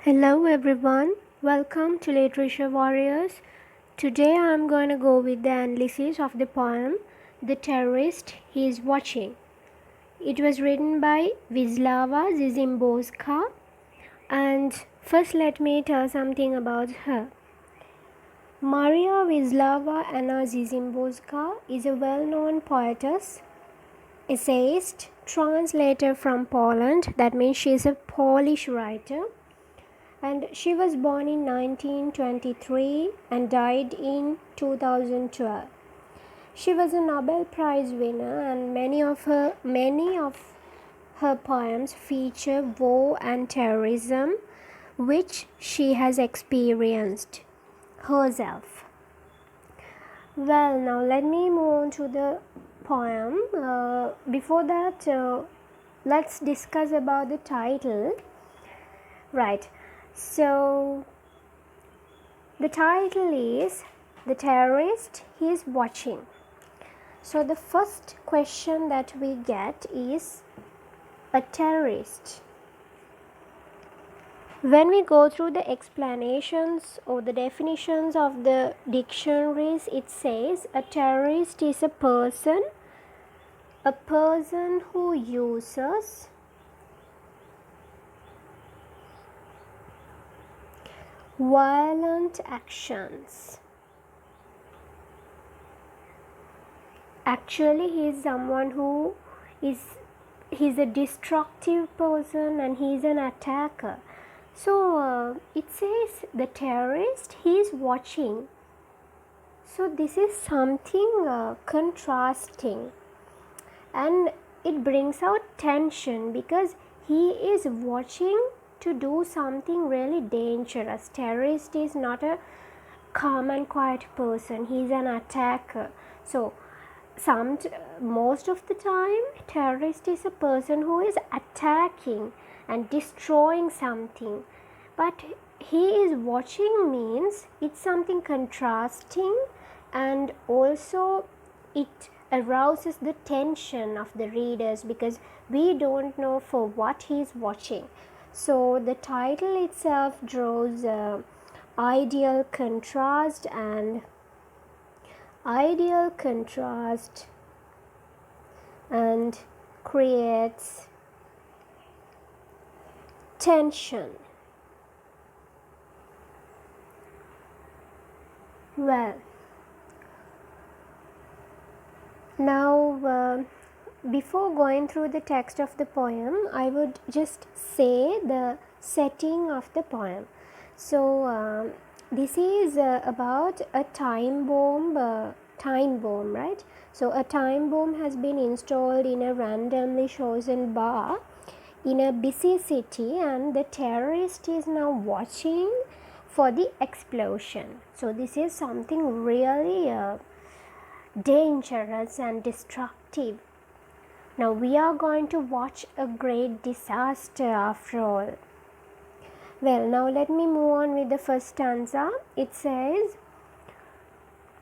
Hello everyone, welcome to Literature Warriors. Today I am going to go with the analysis of the poem The Terrorist Is Watching. It was written by Wisława Zizimborska, and first let me tell something about her. Maria Wisława Anna Zizimborska is a well-known poetess, essayist, translator from Poland. That means she is a Polish writer. And she was born in 1923 and died in 2012. She was a Nobel Prize winner, and many of her poems feature war and terrorism, which she has experienced herself. Well, now let me move on to the poem. Before that, let's discuss about the title. Right. So, the title is The Terrorist Is Watching. So, the first question that we get is a terrorist. When we go through the explanations or the definitions of the dictionaries, it says a terrorist is a person who uses violent actions. Actually, he is someone who he's a destructive person and he is an attacker. So it says the terrorist, he is watching. So this is something contrasting, and it brings out tension because he is watching to do something really dangerous. Terrorist is not a calm and quiet person. He is an attacker. So most of the time, terrorist is a person who is attacking and destroying something. But he is watching means it's something contrasting, and also it arouses the tension of the readers because we don't know for what he is watching. So the title itself draws ideal contrast and creates tension. Well, now before going through the text of the poem, I would just say the setting of the poem. So this is about a time bomb, right? So a time bomb has been installed in a randomly chosen bar in a busy city, and the terrorist is now watching for the explosion. So this is something really dangerous and destructive. Now we are going to watch a great disaster after all. Well, now let me move on with the first stanza. It says,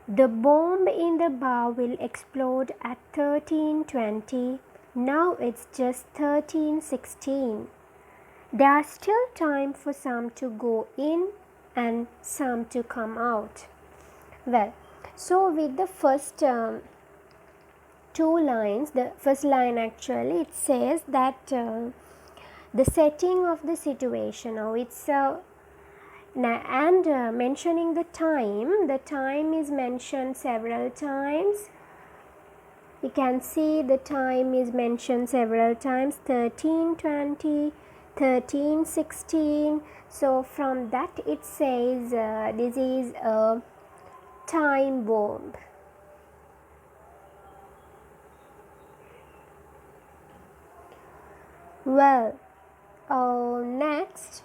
the bomb in the bar will explode at 13:20. Now it's just 13:16. There's still time for some to go in and some to come out. Well, so with the first two lines, the first line actually, it says that the setting of the situation. Now it's mentioning the time is mentioned several times. You can see the time is mentioned several times, 13:20, 13:16. So from that it says this is a time bomb. Well, next,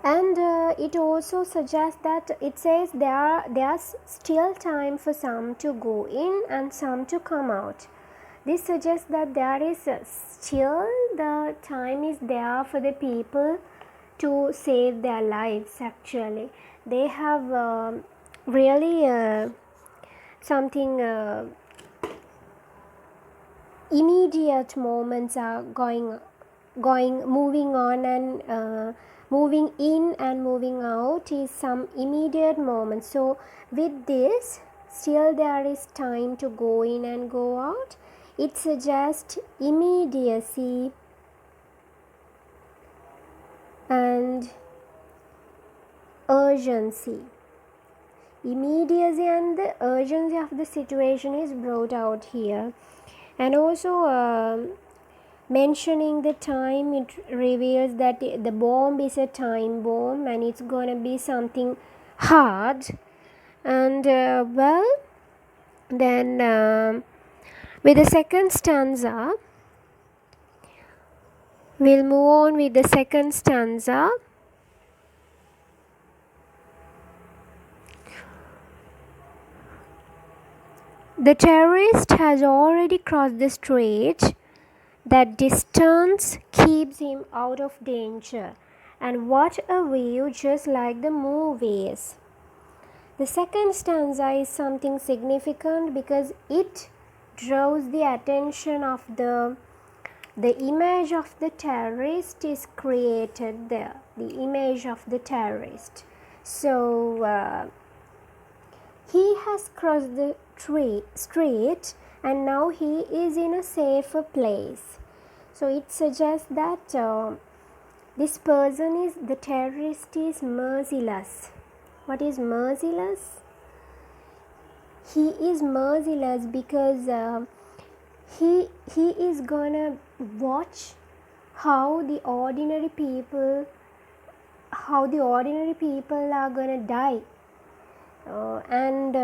and it also suggests that it says there's still time for some to go in and some to come out. This suggests that there is still the time is there for the people to save their lives. Actually, they have really something immediate moments are going moving on and moving in and moving out is some immediate moment. So with this, still there is time to go in and go out. It suggests immediacy and urgency. Immediacy and the urgency of the situation is brought out here. And also mentioning the time, it reveals that the bomb is a time bomb and it's going to be something hard. And then with the second stanza, we'll move on with the second stanza. The terrorist has already crossed the street. That distance keeps him out of danger. And what a view, just like the movies. The second stanza is something significant because it draws the attention of the image of the terrorist is created there. The image of the terrorist. So he has crossed the street and now he is in a safer place. So it suggests that this person is, the terrorist is merciless. What is merciless? He is merciless because he is gonna watch how the ordinary people are gonna die. And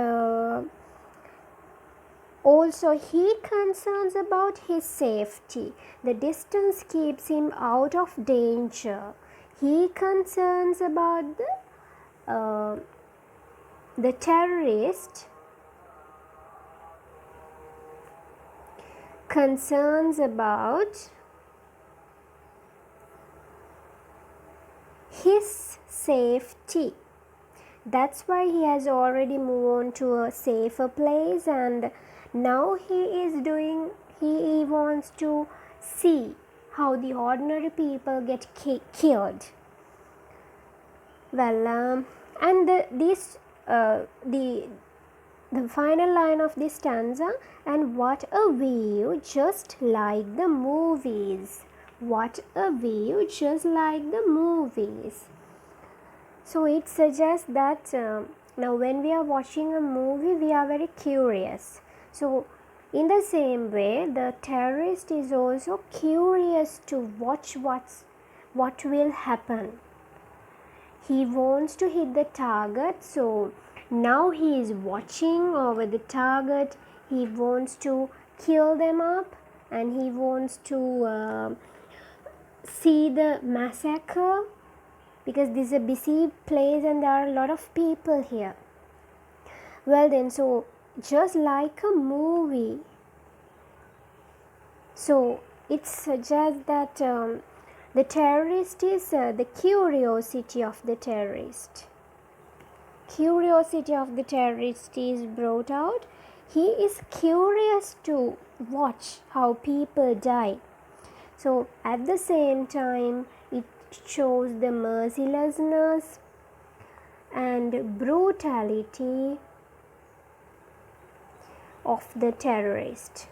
also he concerns about his safety. The distance keeps him out of danger. He concerns about the terrorist concerns about his safety. That's why he has already moved on to a safer place, and now he wants to see how the ordinary people get killed. Well, and the final line of this stanza, and what a view, just like the movies. What a view, just like the movies. So it suggests that now when we are watching a movie, we are very curious. So in the same way, the terrorist is also curious to watch what will happen. He wants to hit the target, so now he is watching over the target. He wants to kill them up and he wants to see the massacre, because this is a busy place and there are a lot of people here. Well then, so just like a movie, so it suggests that the terrorist is the curiosity of the terrorist. Curiosity of the terrorist is brought out. He is curious to watch how people die. So at the same time, it shows the mercilessness and brutality of the terrorist.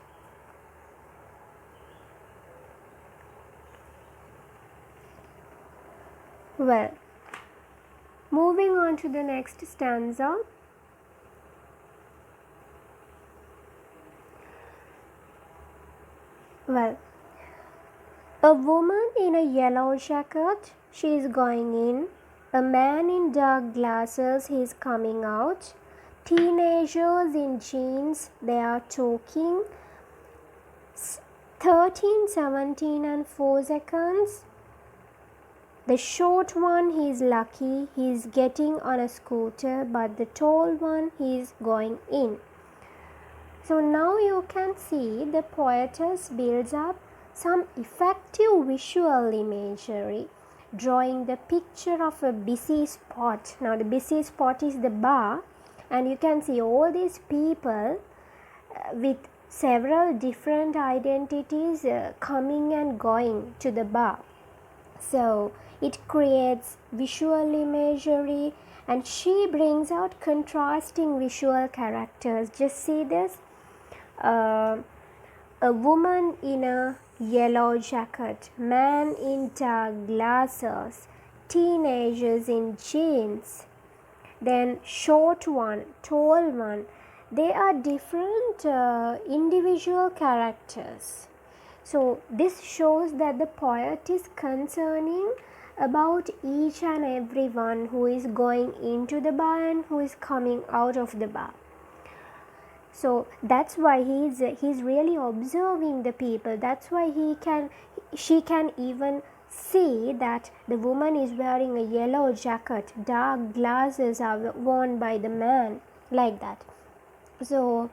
Well, moving on to the next stanza. Well, a woman in a yellow jacket, she is going in. A man in dark glasses, he is coming out. Teenagers in jeans, they are talking. 13, 17 and 4 seconds. The short one, he is lucky, he is getting on a scooter, but the tall one, he is going in. So now you can see the poetess builds up some effective visual imagery, drawing the picture of a busy spot. Now the busy spot is the bar, and you can see all these people with several different identities coming and going to the bar. So it creates visual imagery, and she brings out contrasting visual characters. Just see this. A woman in a yellow jacket, man in dark glasses, teenagers in jeans, then short one, tall one. They are different individual characters. So this shows that the poet is concerning about each and every one who is going into the bar and who is coming out of the bar. So that's why he's really observing the people. That's why she can even see that the woman is wearing a yellow jacket, dark glasses are worn by the man, like that. So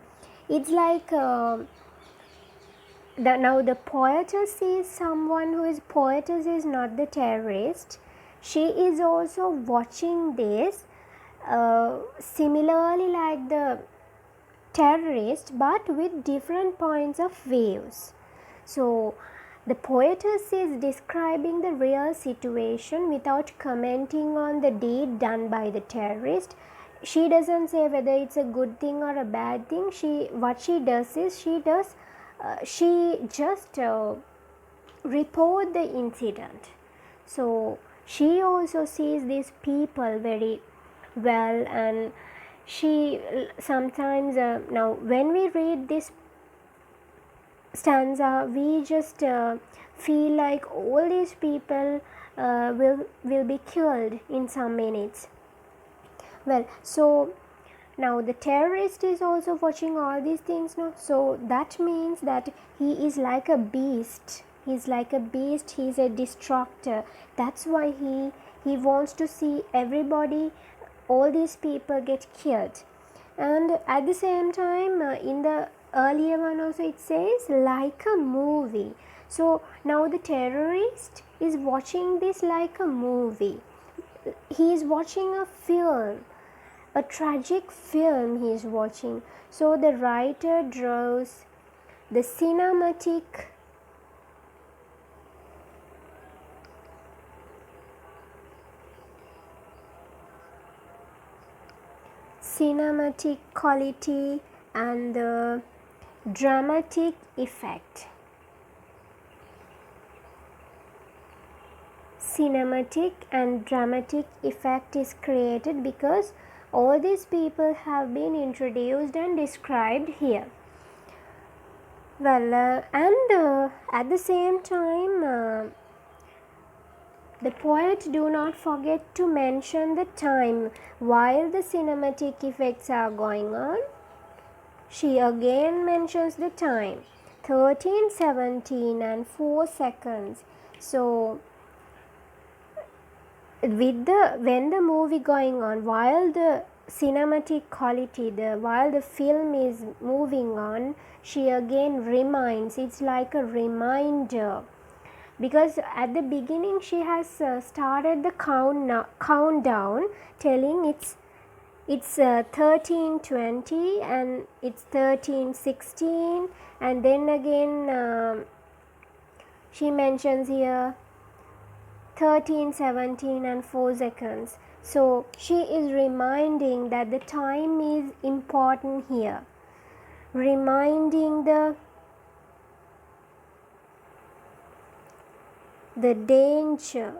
it's like now the poetess is someone who is poetess is not the terrorist. She is also watching this similarly like the terrorist, but with different points of views. So the poetess is describing the real situation without commenting on the deed done by the terrorist. She doesn't say whether it's a good thing or a bad thing. What she does is she just report the incident. So she also sees these people very well, and she sometimes now when we read this stanza, we just feel like all these people will be killed in some minutes. Well, so now the terrorist is also watching all these things now. So that means that he is like a beast. He's like a beast. He's a destructor. That's why he wants to see everybody, all these people get killed. And at the same time, in the earlier one also it says like a movie. So now the terrorist is watching this like a movie. He is watching a film, a tragic film he is watching. So the writer draws the cinematic quality and the dramatic effect. Cinematic and dramatic effect is created because all these people have been introduced and described here. Well, at the same time, the poet do not forget to mention the time while the cinematic effects are going on. She again mentions the time, 13:17 and 4 seconds. So when the movie going on, while the cinematic quality, while the film is moving on, she again reminds. It's like a reminder, because at the beginning she has started the countdown, telling it's 13:20 and it's 13:16, and then again she mentions here 13:17 and 4 seconds. So she is reminding that the time is important here, reminding the danger,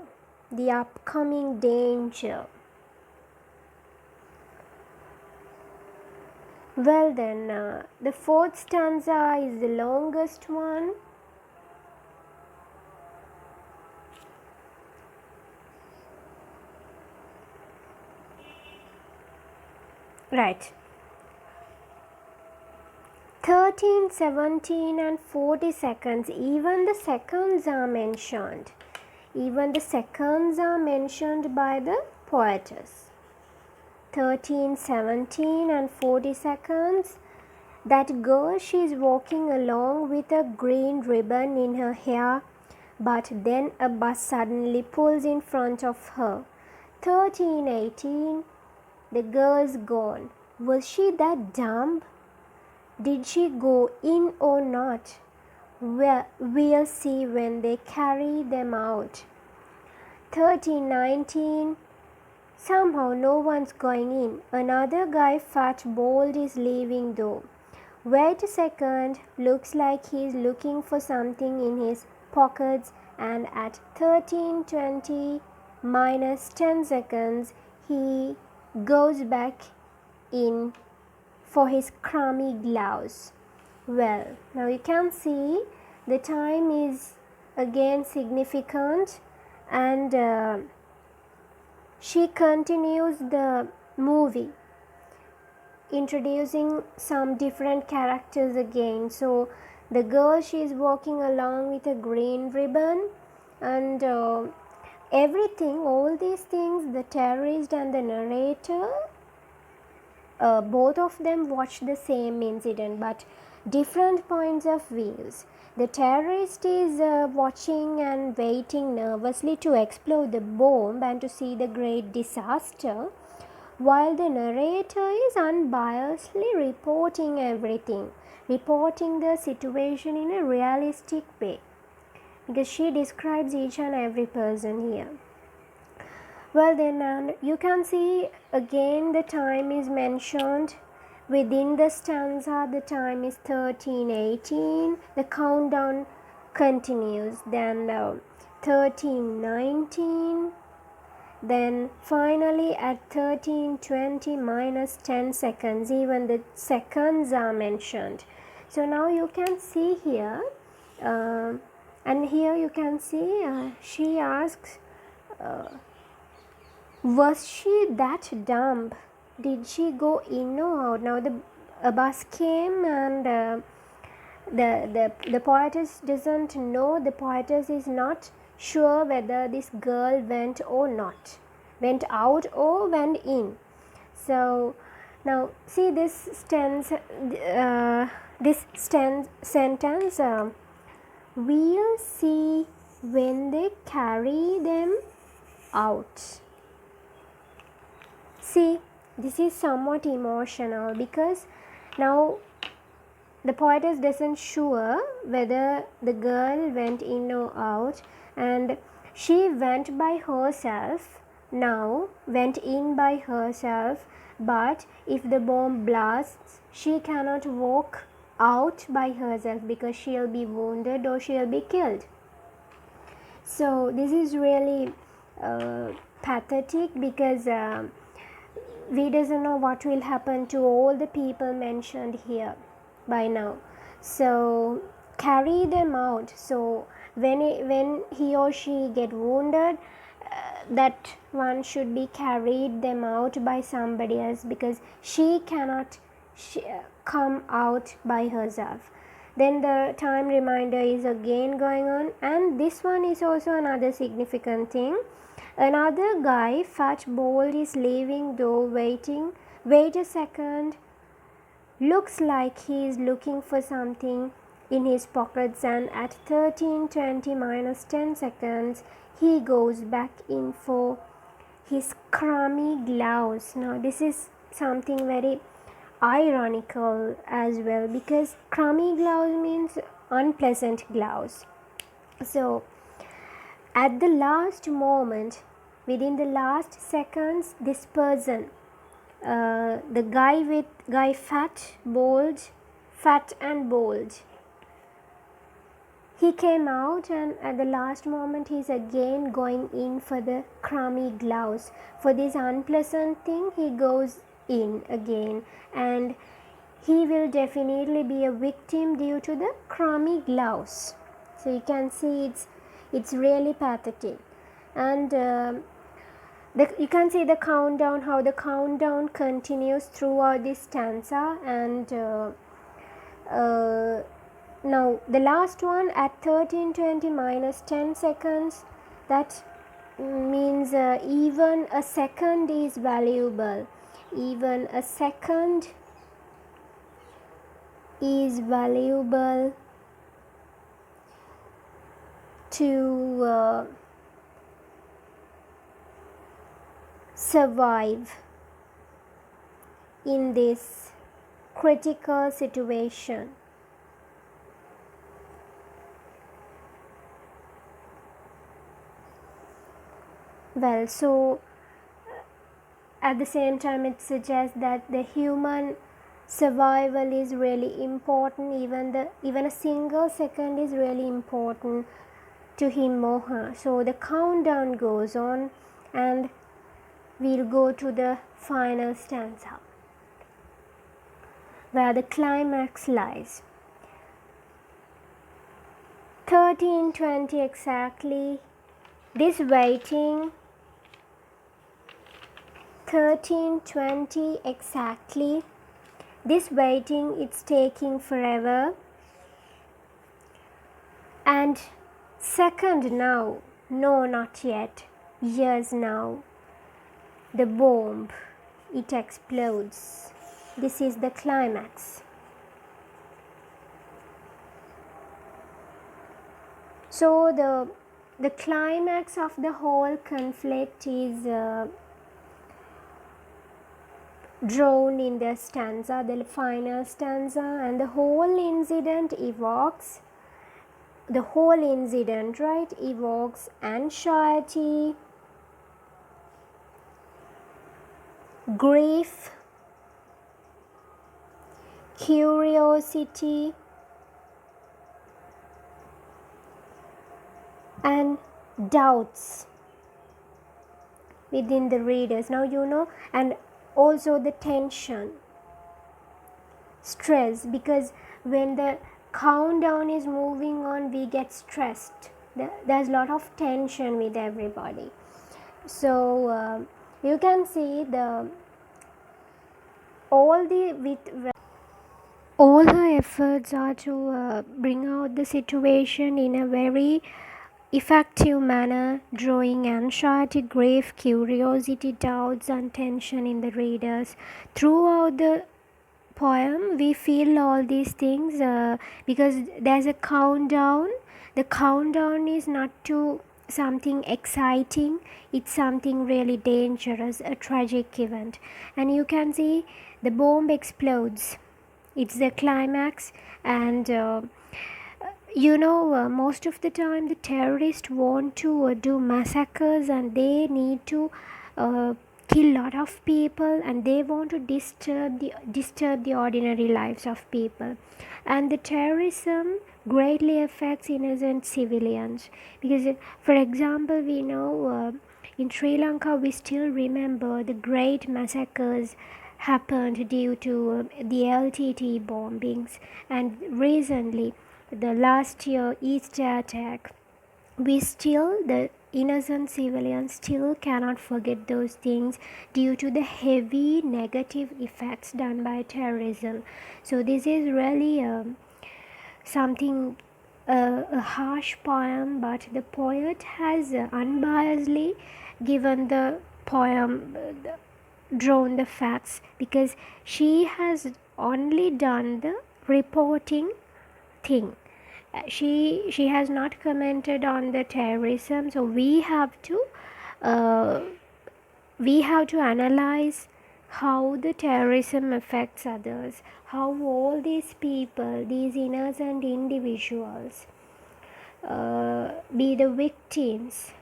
the upcoming danger. Well then, the fourth stanza is the longest one. Right. 13:17 and 40 seconds, even the seconds are mentioned. Even the seconds are mentioned by the poetess. 13:17 and 40 seconds. That girl, she is walking along with a green ribbon in her hair, but then a bus suddenly pulls in front of her. 13:18. The girl's gone. Was she that dumb? Did she go in or not? We'll see when they carry them out. 13:19. Somehow no one's going in. Another guy, fat, bald, is leaving though. Wait a second. Looks like he's looking for something in his pockets, and at 13:20 minus 10 seconds, he goes back in for his crummy gloves. Well, now you can see the time is again significant, and she continues the movie, introducing some different characters again. So the girl, she is walking along with a green ribbon, and everything, all these things, the terrorist and the narrator, both of them watch the same incident but different points of views. The terrorist is watching and waiting nervously to explode the bomb and to see the great disaster, while the narrator is unbiasedly reporting everything, reporting the situation in a realistic way, because she describes each and every person here. Well, then you can see again the time is mentioned within the stanza. The time is 13:18. The countdown continues. Then 13:19. Then finally at 13:20 minus 10 seconds, even the seconds are mentioned. So now you can see here, and here you can see she asks, was she that dumb? Did she go in or out? Now a bus came, and the poetess doesn't know. The poetess is not sure whether this girl went or not, went out or went in. So now see this sentence. We'll see when they carry them out. See, this is somewhat emotional because now the poetess doesn't sure whether the girl went in or out, and she went by herself, now went in by herself, but if the bomb blasts, she cannot walk out by herself because she'll be wounded or she'll be killed. So this is really pathetic because we doesn't know what will happen to all the people mentioned here by now. So carry them out. So when he or she get wounded, that one should be carried them out by somebody else because she cannot come out by herself. Then the time reminder is again going on, and this one is also another significant thing. Another guy, fat, bald, is leaving though, waiting. Wait a second. Looks like he is looking for something in his pockets, and at 13:20 minus 10 seconds, he goes back in for his crummy gloves. Now this is something very ironical as well, because crummy gloves means unpleasant gloves. So at the last moment, within the last seconds, this person, the guy fat and bold, he came out, and at the last moment he's again going in for the crummy gloves. For this unpleasant thing, he goes in again, and he will definitely be a victim due to the crummy gloves. So you can see it's really pathetic. And you can see the countdown, how the countdown continues throughout this stanza. And now the last one at 13:20 minus 10 seconds, that means even a second is valuable. Even a second is valuable to survive in this critical situation. Well, so at the same time it suggests that the human survival is really important, even a single second is really important to him or her. So the countdown goes on and we'll go to the final stanza where the climax lies. 13:20 exactly. This waiting 13:20 exactly. This waiting, it's taking forever. And second now, no, not yet. Years now. The bomb, it explodes. This is the climax. So the climax of the whole conflict is drawn in the stanza, the final stanza, and the whole incident evokes anxiety, grief, curiosity, and doubts within the readers. Now and also the tension, stress, because when the countdown is moving on, we get stressed. There's a lot of tension with everybody. So you can see all her efforts are to bring out the situation in a very effective manner, drawing anxiety, grief, curiosity, doubts, and tension in the readers. Throughout the poem, we feel all these things because there's a countdown. The countdown is not to something exciting, it's something really dangerous, a tragic event. And you can see the bomb explodes. It's the climax, and most of the time the terrorists want to do massacres, and they need to kill a lot of people, and they want to disturb the ordinary lives of people. And the terrorism greatly affects innocent civilians, because for example, we know in Sri Lanka we still remember the great massacres happened due to the LTT bombings, and recently the last year Easter attack, the innocent civilians still cannot forget those things due to the heavy negative effects done by terrorism. So this is really something a harsh poem, but the poet has unbiasedly given the poem, drawn the facts, because she has only done the reporting thing. She has not commented on the terrorism, so we have to analyze how the terrorism affects others, how all these people, these innocent individuals, be the victims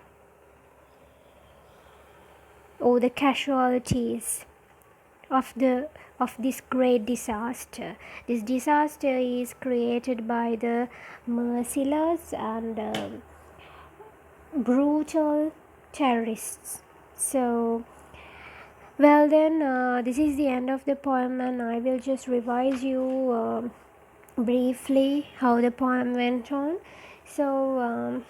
or the casualties of this great disaster. This disaster is created by the merciless and brutal terrorists. So, well then, this is the end of the poem, and I will just revise you briefly how the poem went on. So,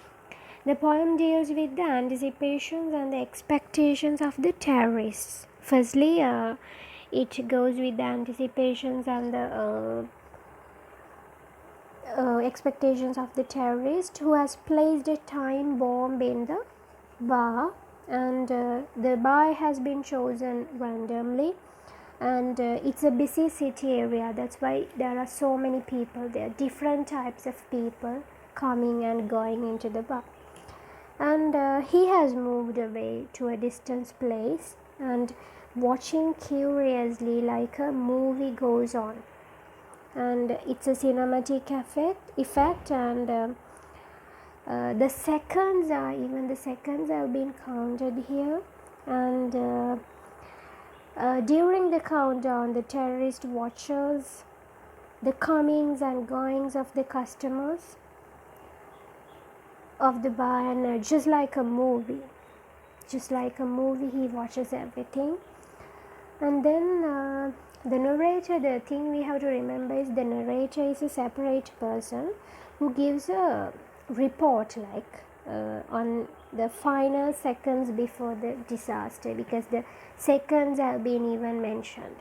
the poem deals with the anticipations and the expectations of the terrorists. Firstly, it goes with the anticipations and the expectations of the terrorist who has placed a time bomb in the bar, and the bar has been chosen randomly, and it's a busy city area. That's why there are so many people there, different types of people coming and going into the bar. And he has moved away to a distant place and watching curiously like a movie goes on. and it's a cinematic effect, and the seconds have been counted here, and during the countdown the terrorist watches the comings and goings of the customers of the bar, and just like a movie he watches everything. And then the narrator, the thing we have to remember is the narrator is a separate person who gives a report, like on the final seconds before the disaster, because the seconds have been even mentioned,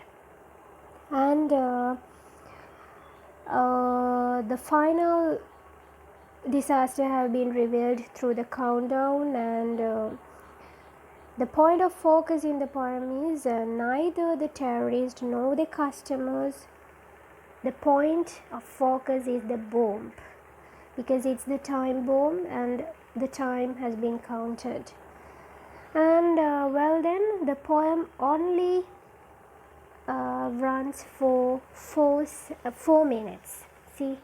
and the final disaster have been revealed through the countdown. And the point of focus in the poem is neither the terrorist nor the customers. The point of focus is the bomb, because it's the time bomb and the time has been counted. And then the poem only runs for 4 minutes. See,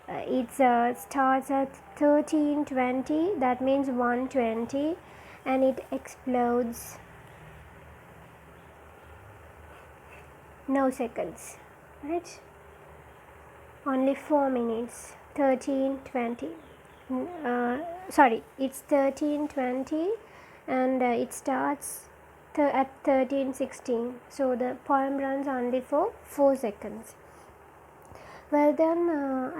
it starts at 13:20, that means 1:20, and it explodes no seconds, right? Only 4 minutes. 13:20. It's 13:20, and it starts at 13:16. So the poem runs only for 4 seconds. Well then,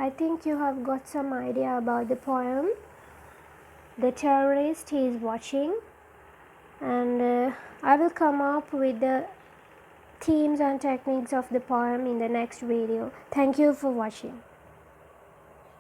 I think you have got some idea about the poem. The terrorist, he is watching, and I will come up with the themes and techniques of the poem in the next video. Thank you for watching.